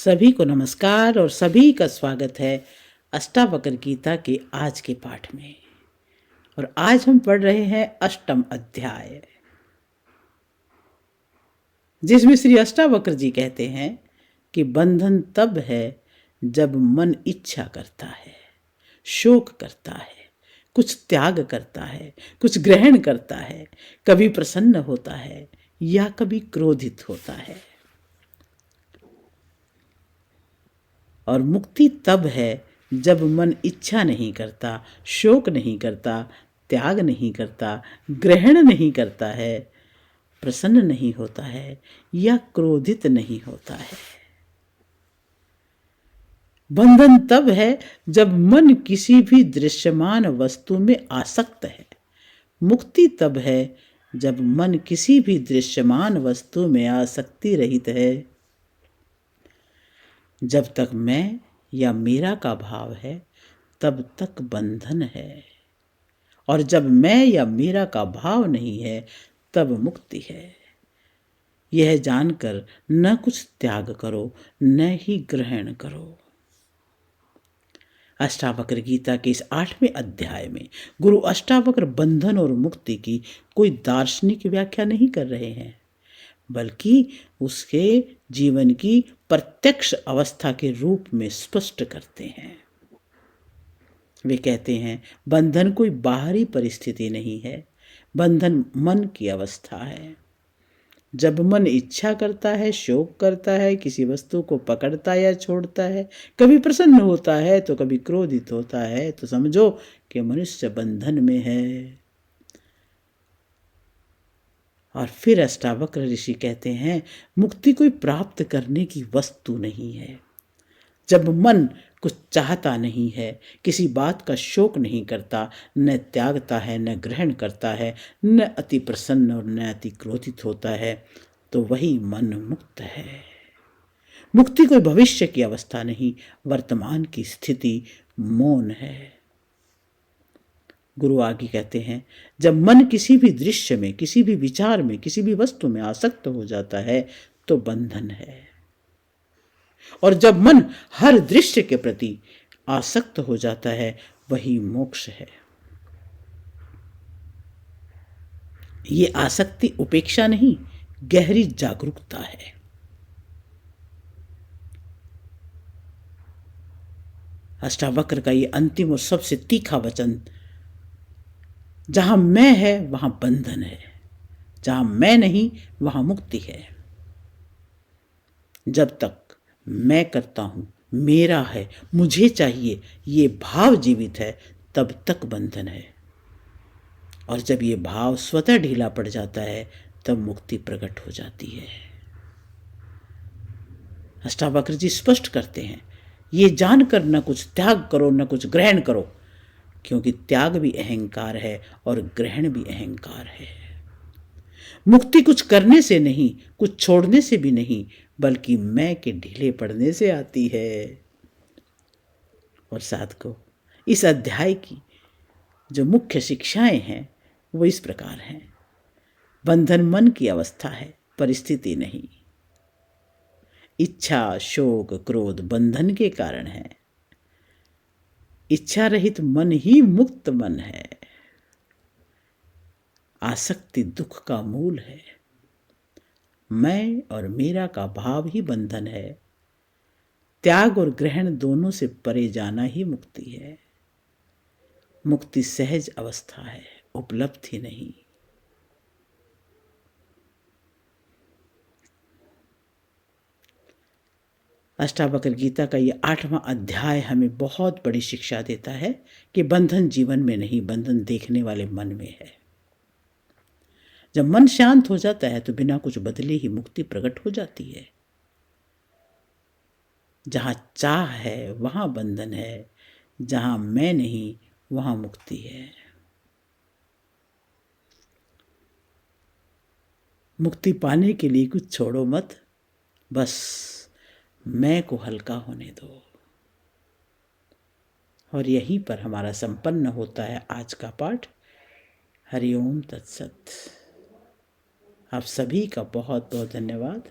सभी को नमस्कार और सभी का स्वागत है अष्टावक्र गीता के आज के पाठ में। और आज हम पढ़ रहे हैं अष्टम अध्याय, जिसमें श्री अष्टावक्र जी कहते हैं कि बंधन तब है जब मन इच्छा करता है, शोक करता है, कुछ त्याग करता है, कुछ ग्रहण करता है, कभी प्रसन्न होता है या कभी क्रोधित होता है। और मुक्ति तब है जब मन इच्छा नहीं करता, शोक नहीं करता, त्याग नहीं करता, ग्रहण नहीं करता है, प्रसन्न नहीं होता है या क्रोधित नहीं होता है। बंधन तब है जब मन किसी भी दृश्यमान वस्तु में आसक्त है। मुक्ति तब है जब मन किसी भी दृश्यमान वस्तु में आसक्ति रहित है। जब तक मैं या मेरा का भाव है तब तक बंधन है, और जब मैं या मेरा का भाव नहीं है तब मुक्ति है। यह जानकर न कुछ त्याग करो न ही ग्रहण करो। अष्टावक्र गीता के इस 8वें अध्याय में गुरु अष्टावक्र बंधन और मुक्ति की कोई दार्शनिक व्याख्या नहीं कर रहे हैं, बल्कि उसके जीवन की प्रत्यक्ष अवस्था के रूप में स्पष्ट करते हैं। वे कहते हैं बंधन कोई बाहरी परिस्थिति नहीं है, बंधन मन की अवस्था है। जब मन इच्छा करता है, शोक करता है, किसी वस्तु को पकड़ता या छोड़ता है, कभी प्रसन्न होता है तो कभी क्रोधित होता है, तो समझो कि मनुष्य बंधन में है। और फिर अष्टावक्र ऋषि कहते हैं मुक्ति कोई प्राप्त करने की वस्तु नहीं है। जब मन कुछ चाहता नहीं है, किसी बात का शोक नहीं करता, न त्यागता है, न ग्रहण करता है, न अति प्रसन्न और न अति क्रोधित होता है, तो वही मन मुक्त है। मुक्ति कोई भविष्य की अवस्था नहीं, वर्तमान की स्थिति मौन है। गुरु आगे कहते हैं जब मन किसी भी दृश्य में, किसी भी विचार में, किसी भी वस्तु में आसक्त हो जाता है तो बंधन है। और जब मन हर दृश्य के प्रति आसक्त हो जाता है वही मोक्ष है। ये आसक्ति उपेक्षा नहीं, गहरी जागरूकता है। अष्टावक्र का ये अंतिम और सबसे तीखा वचन, जहां मैं है वहां बंधन है, जहां मैं नहीं वहां मुक्ति है। जब तक मैं करता हूं, मेरा है, मुझे चाहिए, ये भाव जीवित है, तब तक बंधन है। और जब ये भाव स्वतः ढीला पड़ जाता है तब मुक्ति प्रकट हो जाती है। अष्टावक्र जी स्पष्ट करते हैं ये जानकर न कुछ त्याग करो न कुछ ग्रहण करो, क्योंकि त्याग भी अहंकार है और ग्रहण भी अहंकार है। मुक्ति कुछ करने से नहीं, कुछ छोड़ने से भी नहीं, बल्कि मैं के ढीले पड़ने से आती है। और साधकों, इस अध्याय की जो मुख्य शिक्षाएं हैं वो इस प्रकार हैं। बंधन मन की अवस्था है, परिस्थिति नहीं। इच्छा, शोक, क्रोध बंधन के कारण है। इच्छा रहित मन ही मुक्त मन है। आसक्ति दुख का मूल है। मैं और मेरा का भाव ही बंधन है। त्याग और ग्रहण दोनों से परे जाना ही मुक्ति है। मुक्ति सहज अवस्था है, उपलब्धि नहीं। अष्टावक्र गीता का ये 8वां अध्याय हमें बहुत बड़ी शिक्षा देता है कि बंधन जीवन में नहीं, बंधन देखने वाले मन में है। जब मन शांत हो जाता है तो बिना कुछ बदले ही मुक्ति प्रकट हो जाती है। जहां चाह है वहां बंधन है, जहां मैं नहीं वहां मुक्ति है। मुक्ति पाने के लिए कुछ छोड़ो मत, बस मैं को हल्का होने दो। और यहीं पर हमारा संपन्न होता है आज का पाठ। हरि ओम तत्सत। आप सभी का बहुत बहुत धन्यवाद।